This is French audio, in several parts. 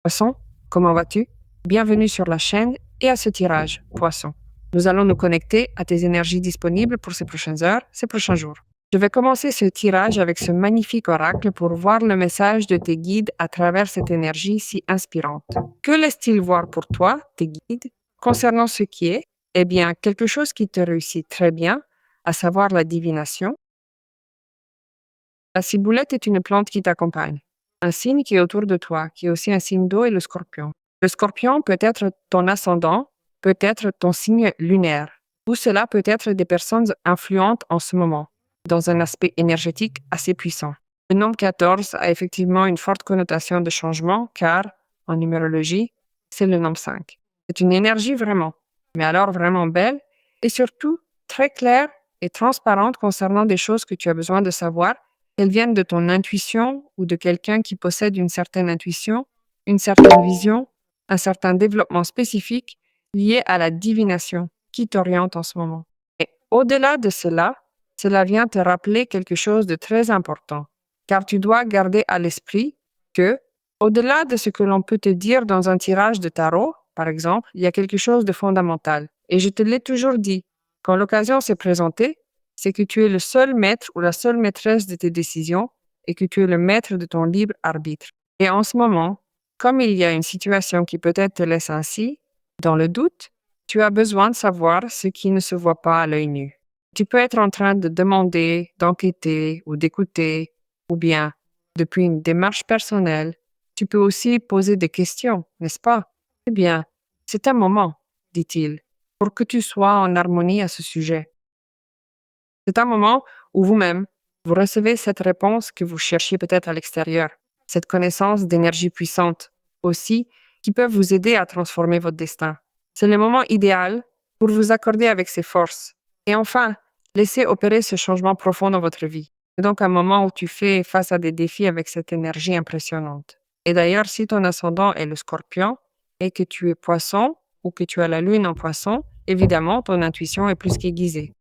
Poisson, comment vas-tu? Bienvenue sur la chaîne et à ce tirage, Poisson. Nous allons nous connecter à tes énergies disponibles pour ces prochaines heures, ces prochains jours. Je vais commencer ce tirage avec ce magnifique oracle pour voir le message de tes guides à travers cette énergie si inspirante. Que laisse-t-il voir pour toi, tes guides, concernant ce qui est, eh bien, quelque chose qui te réussit très bien, à savoir la divination? La ciboulette est une plante qui t'accompagne. Un signe qui est autour de toi, qui est aussi un signe d'eau, est le scorpion. Le scorpion peut être ton ascendant, peut être ton signe lunaire, ou cela peut être des personnes influentes en ce moment, dans un aspect énergétique assez puissant. Le nombre 14 a effectivement une forte connotation de changement, car, en numérologie, c'est le nombre 5. C'est une énergie vraiment, mais alors vraiment belle, et surtout très claire et transparente concernant des choses que tu as besoin de savoir, qu'elles viennent de ton intuition ou de quelqu'un qui possède une certaine intuition, une certaine vision, un certain développement spécifique lié à la divination qui t'oriente en ce moment. Et au-delà de cela, cela vient te rappeler quelque chose de très important, car tu dois garder à l'esprit que, au-delà de ce que l'on peut te dire dans un tirage de tarot, par exemple, il y a quelque chose de fondamental. Et je te l'ai toujours dit, quand l'occasion s'est présentée, c'est que tu es le seul maître ou la seule maîtresse de tes décisions et que tu es le maître de ton libre arbitre. Et en ce moment, comme il y a une situation qui peut-être te laisse ainsi, dans le doute, tu as besoin de savoir ce qui ne se voit pas à l'œil nu. Tu peux être en train de demander, d'enquêter ou d'écouter, ou bien, depuis une démarche personnelle, tu peux aussi poser des questions, n'est-ce pas? Eh bien, c'est un moment, dit-il, pour que tu sois en harmonie à ce sujet. C'est un moment où vous-même, vous recevez cette réponse que vous cherchiez peut-être à l'extérieur, cette connaissance d'énergie puissante aussi qui peuvent vous aider à transformer votre destin. C'est le moment idéal pour vous accorder avec ces forces et enfin, laisser opérer ce changement profond dans votre vie. C'est donc un moment où tu fais face à des défis avec cette énergie impressionnante. Et d'ailleurs, si ton ascendant est le scorpion et que tu es poisson ou que tu as la lune en poisson, évidemment, ton intuition est plus qu'aiguisée.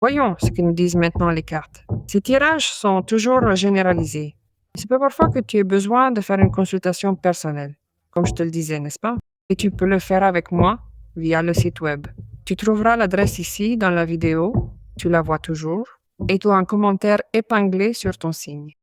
Voyons ce que nous disent maintenant les cartes. Ces tirages sont toujours généralisés. Il se peut parfois que tu aies besoin de faire une consultation personnelle, comme je te le disais, n'est-ce pas? Et tu peux le faire avec moi via le site web. Tu trouveras l'adresse ici dans la vidéo, tu la vois toujours, et tu as un commentaire épinglé sur ton signe.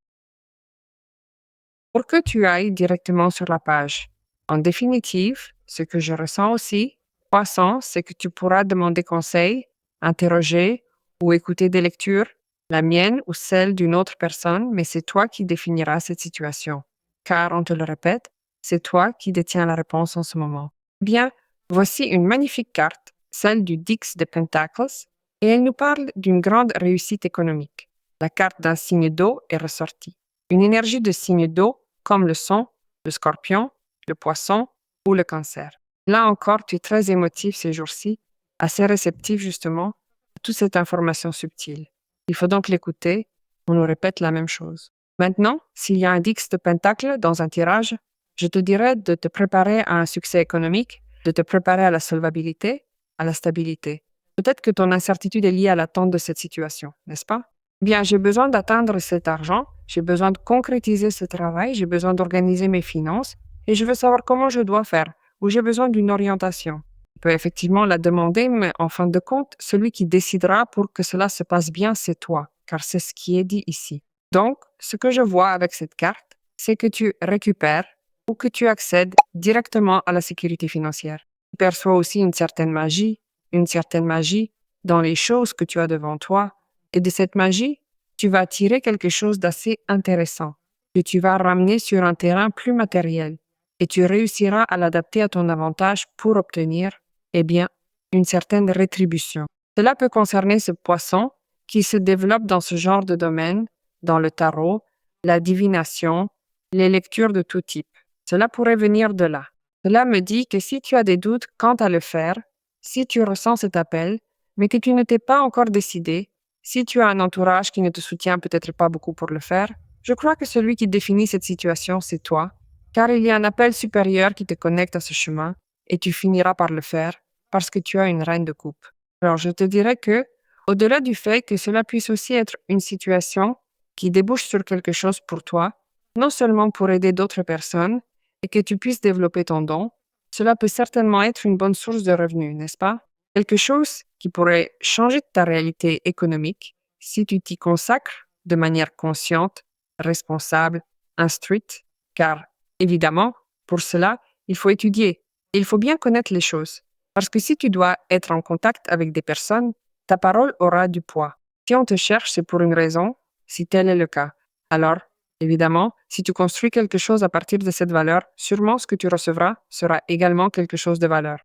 Pour que tu ailles directement sur la page. En définitive, ce que je ressens aussi, poisson, c'est que tu pourras demander conseil, interroger ou écouter des lectures, la mienne ou celle d'une autre personne, mais c'est toi qui définiras cette situation. Car, on te le répète, c'est toi qui détiens la réponse en ce moment. Bien, voici une magnifique carte, celle du Dix de Pentacles, et elle nous parle d'une grande réussite économique. La carte d'un signe d'eau est ressortie. Une énergie de signe d'eau comme le son, le scorpion, le poisson ou le cancer. Là encore, tu es très émotif ces jours-ci, assez réceptif justement à toute cette information subtile. Il faut donc l'écouter, on nous répète la même chose. Maintenant, s'il y a un Dix de Pentacle dans un tirage, je te dirais de te préparer à un succès économique, de te préparer à la solvabilité, à la stabilité. Peut-être que ton incertitude est liée à l'attente de cette situation, n'est-ce pas? Bien, j'ai besoin d'atteindre cet argent, j'ai besoin de concrétiser ce travail, j'ai besoin d'organiser mes finances et je veux savoir comment je dois faire, ou j'ai besoin d'une orientation. Je peux effectivement la demander, mais en fin de compte, celui qui décidera pour que cela se passe bien, c'est toi, car c'est ce qui est dit ici. Donc, ce que je vois avec cette carte, c'est que tu récupères ou que tu accèdes directement à la sécurité financière. Tu perçois aussi une certaine magie dans les choses que tu as devant toi, et de cette magie, tu vas tirer quelque chose d'assez intéressant, que tu vas ramener sur un terrain plus matériel, et tu réussiras à l'adapter à ton avantage pour obtenir, eh bien, une certaine rétribution. Cela peut concerner ce poisson qui se développe dans ce genre de domaine, dans le tarot, la divination, les lectures de tout type. Cela pourrait venir de là. Cela me dit que si tu as des doutes quant à le faire, si tu ressens cet appel, mais que tu ne t'es pas encore décidé, si tu as un entourage qui ne te soutient peut-être pas beaucoup pour le faire, je crois que celui qui définit cette situation, c'est toi, car il y a un appel supérieur qui te connecte à ce chemin et tu finiras par le faire parce que tu as une reine de coupe. Alors je te dirais que, au-delà du fait que cela puisse aussi être une situation qui débouche sur quelque chose pour toi, non seulement pour aider d'autres personnes et que tu puisses développer ton don, cela peut certainement être une bonne source de revenus, n'est-ce pas? Quelque chose qui pourrait changer ta réalité économique si tu t'y consacres de manière consciente, responsable, instruite, car évidemment, pour cela, il faut étudier et il faut bien connaître les choses. Parce que si tu dois être en contact avec des personnes, ta parole aura du poids. Si on te cherche, c'est pour une raison, si tel est le cas. Alors, évidemment, si tu construis quelque chose à partir de cette valeur, sûrement ce que tu recevras sera également quelque chose de valeur.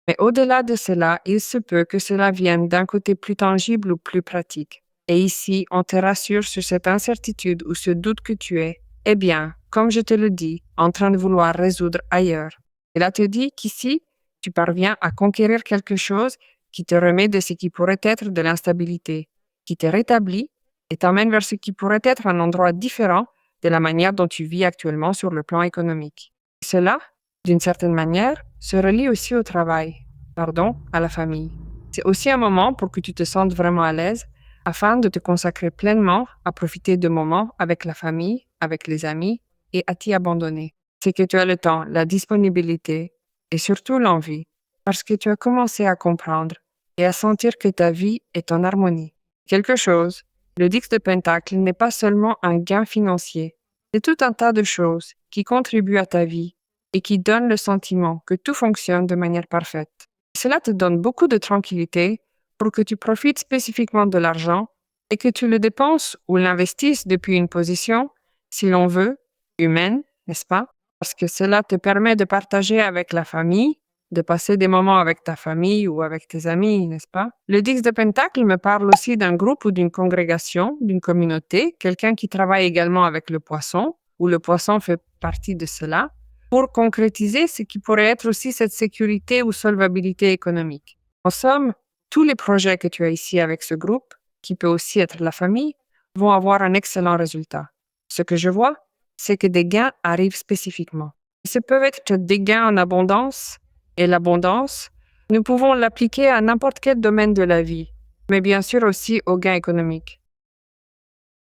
Mais au-delà de cela, il se peut que cela vienne d'un côté plus tangible ou plus pratique. Et ici, on te rassure sur cette incertitude ou ce doute que tu es, eh bien, comme je te le dis, en train de vouloir résoudre ailleurs. Et là te dit qu'ici, tu parviens à conquérir quelque chose qui te remet de ce qui pourrait être de l'instabilité, qui te rétablit et t'emmène vers ce qui pourrait être un endroit différent de la manière dont tu vis actuellement sur le plan économique. Cela, d'une certaine manière, se relie aussi au travail, à la famille. C'est aussi un moment pour que tu te sentes vraiment à l'aise afin de te consacrer pleinement à profiter de moments avec la famille, avec les amis et à t'y abandonner. C'est que tu as le temps, la disponibilité et surtout l'envie parce que tu as commencé à comprendre et à sentir que ta vie est en harmonie. Quelque chose, le Dix de Pentacle n'est pas seulement un gain financier, c'est tout un tas de choses qui contribuent à ta vie et qui donnent le sentiment que tout fonctionne de manière parfaite. Cela te donne beaucoup de tranquillité pour que tu profites spécifiquement de l'argent et que tu le dépenses ou l'investisses depuis une position, si l'on veut, humaine, n'est-ce pas? Parce que cela te permet de partager avec la famille, de passer des moments avec ta famille ou avec tes amis, n'est-ce pas? Le Dix de Pentacle me parle aussi d'un groupe ou d'une congrégation, d'une communauté, quelqu'un qui travaille également avec le poisson, ou le poisson fait partie de cela, pour concrétiser ce qui pourrait être aussi cette sécurité ou solvabilité économique. En somme, tous les projets que tu as ici avec ce groupe, qui peut aussi être la famille, vont avoir un excellent résultat. Ce que je vois, c'est que des gains arrivent spécifiquement. Ce peuvent être des gains en abondance, et l'abondance, nous pouvons l'appliquer à n'importe quel domaine de la vie, mais bien sûr aussi aux gains économiques.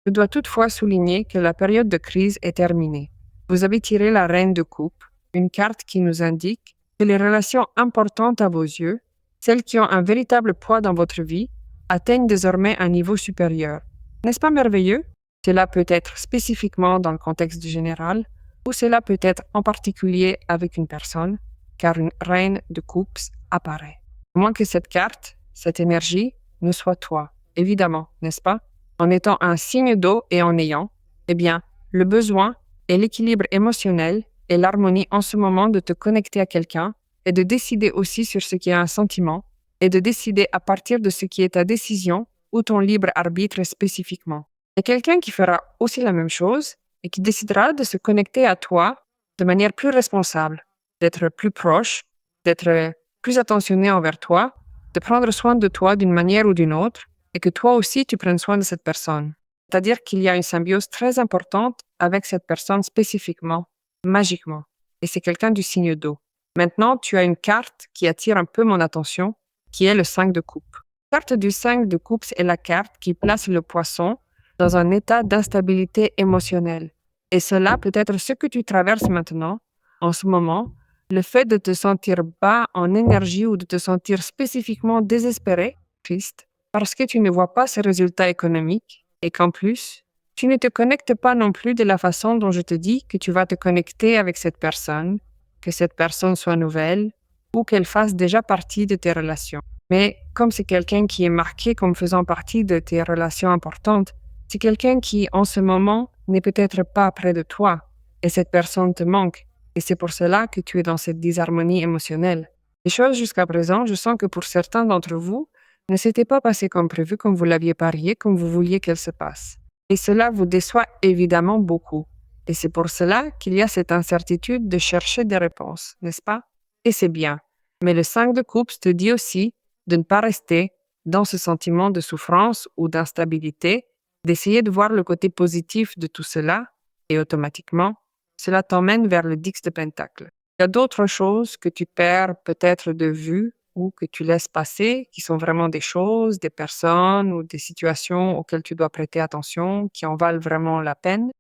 Je dois toutefois souligner que la période de crise est terminée. Vous avez tiré la reine de coupe, une carte qui nous indique que les relations importantes à vos yeux, celles qui ont un véritable poids dans votre vie, atteignent désormais un niveau supérieur. N'est-ce pas merveilleux? Cela peut être spécifiquement dans le contexte général, ou cela peut être en particulier avec une personne, car une reine de coupe apparaît. À moins que cette carte, cette énergie, ne soit toi, évidemment, n'est-ce pas? En étant un signe d'eau et en ayant, eh bien, le besoin et l'équilibre émotionnel et l'harmonie en ce moment de te connecter à quelqu'un et de décider aussi sur ce qui est un sentiment et de décider à partir de ce qui est ta décision ou ton libre arbitre spécifiquement. Et quelqu'un qui fera aussi la même chose et qui décidera de se connecter à toi de manière plus responsable, d'être plus proche, d'être plus attentionné envers toi, de prendre soin de toi d'une manière ou d'une autre et que toi aussi tu prennes soin de cette personne. C'est-à-dire qu'il y a une symbiose très importante avec cette personne spécifiquement, magiquement. Et c'est quelqu'un du signe d'eau. Maintenant, tu as une carte qui attire un peu mon attention, qui est le 5 de coupe. La carte du 5 de coupe est la carte qui place le poisson dans un état d'instabilité émotionnelle. Et cela peut être ce que tu traverses maintenant, en ce moment, le fait de te sentir bas en énergie ou de te sentir spécifiquement désespéré, triste, parce que tu ne vois pas ces résultats économiques et qu'en plus, tu ne te connectes pas non plus de la façon dont je te dis que tu vas te connecter avec cette personne, que cette personne soit nouvelle ou qu'elle fasse déjà partie de tes relations. Mais comme c'est quelqu'un qui est marqué comme faisant partie de tes relations importantes, c'est quelqu'un qui, en ce moment, n'est peut-être pas près de toi et cette personne te manque. Et c'est pour cela que tu es dans cette disharmonie émotionnelle. Les choses jusqu'à présent, je sens que pour certains d'entre vous, ne s'était pas passé comme prévu, comme vous l'aviez parié, comme vous vouliez qu'elle se passe. Et cela vous déçoit évidemment beaucoup. Et c'est pour cela qu'il y a cette incertitude de chercher des réponses, n'est-ce pas? Et c'est bien. Mais le 5 de coupe te dit aussi de ne pas rester dans ce sentiment de souffrance ou d'instabilité, d'essayer de voir le côté positif de tout cela, et automatiquement, cela t'emmène vers le Dix de Pentacle. Il y a d'autres choses que tu perds peut-être de vue ou que tu laisses passer, qui sont vraiment des choses, des personnes ou des situations auxquelles tu dois prêter attention, qui en valent vraiment la peine.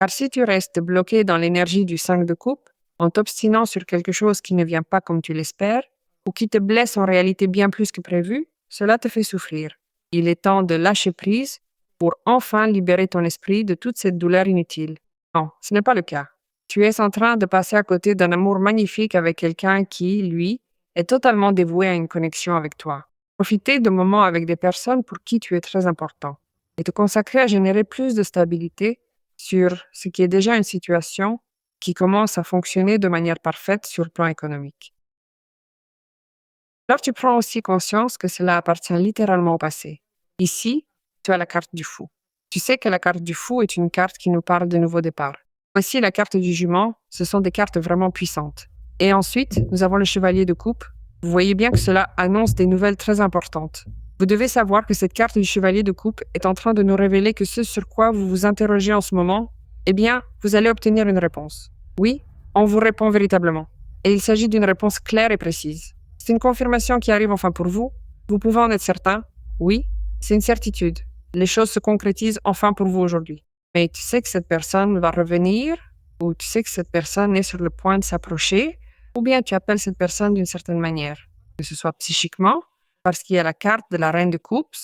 Car si tu restes bloqué dans l'énergie du 5 de coupe, en t'obstinant sur quelque chose qui ne vient pas comme tu l'espères, ou qui te blesse en réalité bien plus que prévu, cela te fait souffrir. Il est temps de lâcher prise pour enfin libérer ton esprit de toute cette douleur inutile. Non, ce n'est pas le cas. Tu es en train de passer à côté d'un amour magnifique avec quelqu'un qui, lui, est totalement dévoué à une connexion avec toi. Profiter de moments avec des personnes pour qui tu es très important et te consacrer à générer plus de stabilité sur ce qui est déjà une situation qui commence à fonctionner de manière parfaite sur le plan économique. Alors tu prends aussi conscience que cela appartient littéralement au passé. Ici, tu as la carte du fou. Tu sais que la carte du fou est une carte qui nous parle de nouveau départ. Voici la carte du jument, ce sont des cartes vraiment puissantes. Et ensuite, nous avons le chevalier de coupe. Vous voyez bien que cela annonce des nouvelles très importantes. Vous devez savoir que cette carte du chevalier de coupe est en train de nous révéler que ce sur quoi vous vous interrogez en ce moment, eh bien, vous allez obtenir une réponse. Oui, on vous répond véritablement. Et il s'agit d'une réponse claire et précise. C'est une confirmation qui arrive enfin pour vous. Vous pouvez en être certain. Oui, c'est une certitude. Les choses se concrétisent enfin pour vous aujourd'hui. Mais tu sais que cette personne va revenir, ou tu sais que cette personne est sur le point de s'approcher, ou bien tu appelles cette personne d'une certaine manière, que ce soit psychiquement, parce qu'il y a la carte de la reine de coupes,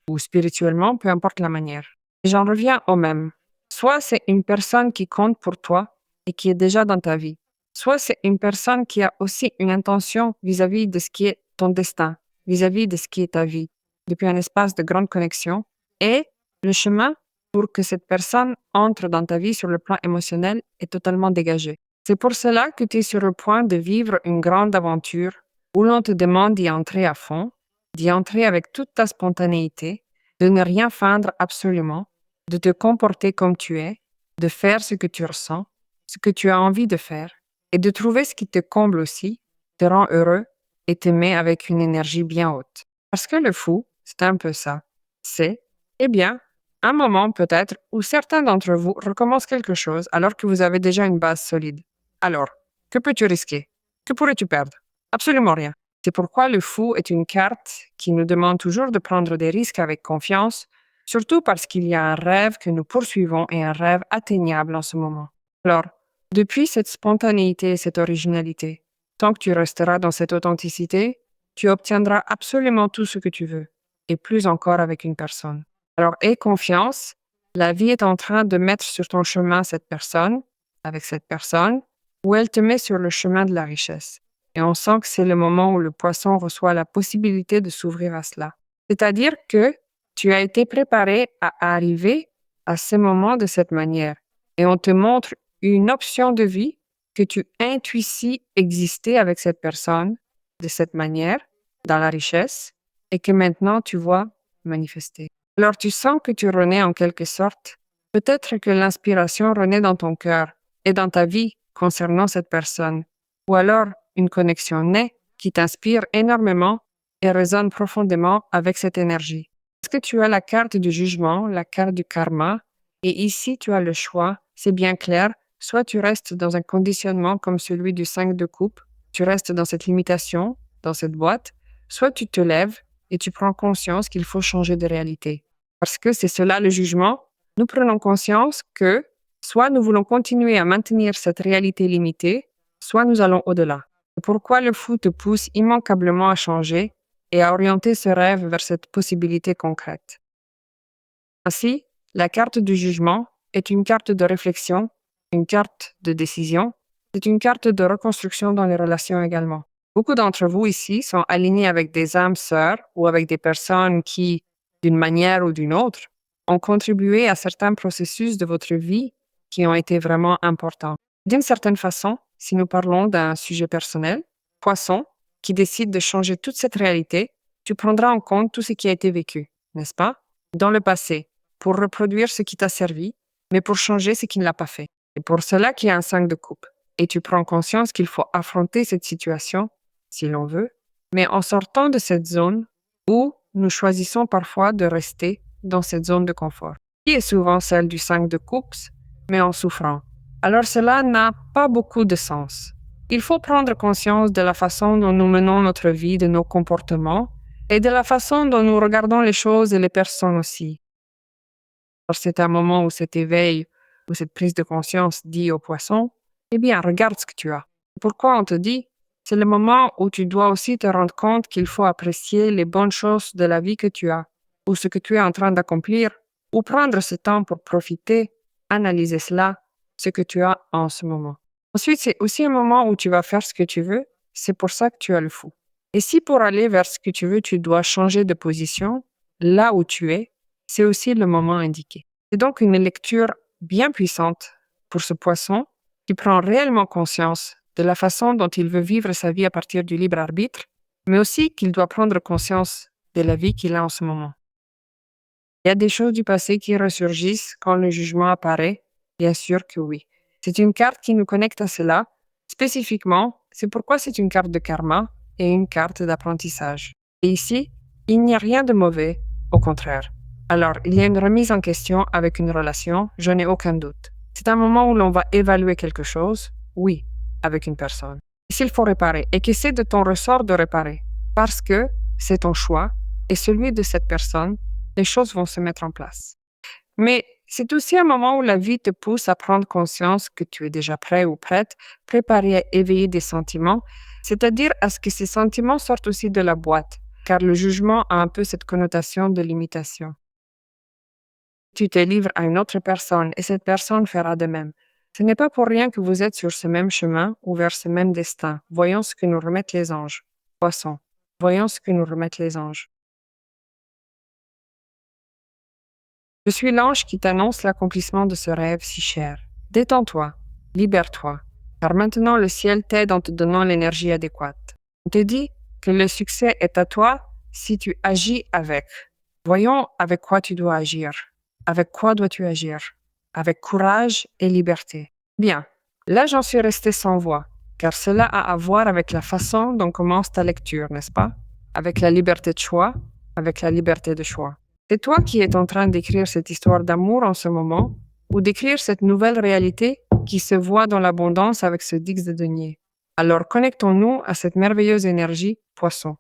ou spirituellement, peu importe la manière. Et j'en reviens au même. Soit c'est une personne qui compte pour toi et qui est déjà dans ta vie. Soit c'est une personne qui a aussi une intention vis-à-vis de ce qui est ton destin, vis-à-vis de ce qui est ta vie, depuis un espace de grande connexion. Et le chemin pour que cette personne entre dans ta vie sur le plan émotionnel est totalement dégagé. C'est pour cela que tu es sur le point de vivre une grande aventure où l'on te demande d'y entrer à fond, d'y entrer avec toute ta spontanéité, de ne rien feindre absolument, de te comporter comme tu es, de faire ce que tu ressens, ce que tu as envie de faire, et de trouver ce qui te comble aussi, te rend heureux et te met avec une énergie bien haute. Parce que le fou, c'est un peu ça. C'est, eh bien, un moment peut-être où certains d'entre vous recommencent quelque chose alors que vous avez déjà une base solide. Alors, que peux-tu risquer? Que pourrais-tu perdre? Absolument rien. C'est pourquoi le fou est une carte qui nous demande toujours de prendre des risques avec confiance, surtout parce qu'il y a un rêve que nous poursuivons et un rêve atteignable en ce moment. Alors, depuis cette spontanéité et cette originalité, tant que tu resteras dans cette authenticité, tu obtiendras absolument tout ce que tu veux, et plus encore avec une personne. Alors, aie confiance, la vie est en train de mettre sur ton chemin cette personne, avec cette personne, ou elle te met sur le chemin de la richesse. Et on sent que c'est le moment où le poisson reçoit la possibilité de s'ouvrir à cela. C'est-à-dire que tu as été préparé à arriver à ce moment de cette manière. Et on te montre une option de vie que tu intuis exister avec cette personne de cette manière, dans la richesse, et que maintenant tu vois manifester. Alors tu sens que tu renais en quelque sorte. Peut-être que l'inspiration renaît dans ton cœur et dans ta vie concernant cette personne. Ou alors une connexion naît qui t'inspire énormément et résonne profondément avec cette énergie. Parce que tu as la carte du jugement, la carte du karma, et ici tu as le choix, c'est bien clair, soit tu restes dans un conditionnement comme celui du 5 de coupe, tu restes dans cette limitation, dans cette boîte, soit tu te lèves et tu prends conscience qu'il faut changer de réalité. Parce que c'est cela le jugement. Nous prenons conscience que soit nous voulons continuer à maintenir cette réalité limitée, soit nous allons au-delà. C'est pourquoi le fou te pousse immanquablement à changer et à orienter ce rêve vers cette possibilité concrète. Ainsi, la carte du jugement est une carte de réflexion, une carte de décision, c'est une carte de reconstruction dans les relations également. Beaucoup d'entre vous ici sont alignés avec des âmes sœurs ou avec des personnes qui, d'une manière ou d'une autre, ont contribué à certains processus de votre vie qui ont été vraiment importants. D'une certaine façon, si nous parlons d'un sujet personnel, poisson, qui décide de changer toute cette réalité, tu prendras en compte tout ce qui a été vécu, n'est-ce pas? Dans le passé, pour reproduire ce qui t'a servi, mais pour changer ce qui ne l'a pas fait. C'est pour cela qu'il y a un 5 de coupe. Et tu prends conscience qu'il faut affronter cette situation, si l'on veut, mais en sortant de cette zone où nous choisissons parfois de rester dans cette zone de confort, qui est souvent celle du 5 de coupe, mais en souffrant. Alors cela n'a pas beaucoup de sens. Il faut prendre conscience de la façon dont nous menons notre vie, de nos comportements et de la façon dont nous regardons les choses et les personnes aussi. Alors c'est un moment où cet éveil, ou cette prise de conscience dit au poisson, eh bien, regarde ce que tu as. Pourquoi on te dit? C'est le moment où tu dois aussi te rendre compte qu'il faut apprécier les bonnes choses de la vie que tu as, ou ce que tu es en train d'accomplir, ou prendre ce temps pour profiter, analyser cela, ce que tu as en ce moment. Ensuite, c'est aussi un moment où tu vas faire ce que tu veux, c'est pour ça que tu as le fou. Et si pour aller vers ce que tu veux, tu dois changer de position, là où tu es, c'est aussi le moment indiqué. C'est donc une lecture bien puissante pour ce poisson qui prend réellement conscience de la façon dont il veut vivre sa vie à partir du libre arbitre, mais aussi qu'il doit prendre conscience de la vie qu'il a en ce moment. Il y a des choses du passé qui ressurgissent quand le jugement apparaît, bien sûr que oui. C'est une carte qui nous connecte à cela. Spécifiquement, c'est pourquoi c'est une carte de karma et une carte d'apprentissage. Et ici, il n'y a rien de mauvais, au contraire. Alors, il y a une remise en question avec une relation, je n'ai aucun doute. C'est un moment où l'on va évaluer quelque chose, oui, avec une personne. Et s'il faut réparer, et que c'est de ton ressort de réparer, parce que c'est ton choix et celui de cette personne, les choses vont se mettre en place. Mais c'est aussi un moment où la vie te pousse à prendre conscience que tu es déjà prêt ou prête, préparé à éveiller des sentiments, c'est-à-dire à ce que ces sentiments sortent aussi de la boîte, car le jugement a un peu cette connotation de limitation. Tu te livres à une autre personne et cette personne fera de même. Ce n'est pas pour rien que vous êtes sur ce même chemin ou vers ce même destin. Voyons ce que nous remettent les anges. Poisson, voyons ce que nous remettent les anges. Je suis l'ange qui t'annonce l'accomplissement de ce rêve si cher. Détends-toi, libère-toi, car maintenant le ciel t'aide en te donnant l'énergie adéquate. On te dit que le succès est à toi si tu agis avec. Voyons avec quoi tu dois agir. Avec quoi dois-tu agir? Avec courage et liberté. Bien, là j'en suis restée sans voix, car cela a à voir avec la façon dont commence ta lecture, n'est-ce pas? Avec la liberté de choix, avec la liberté de choix. C'est toi qui es en train d'écrire cette histoire d'amour en ce moment, ou d'écrire cette nouvelle réalité qui se voit dans l'abondance avec ce Dix de denier. Alors connectons-nous à cette merveilleuse énergie, poisson.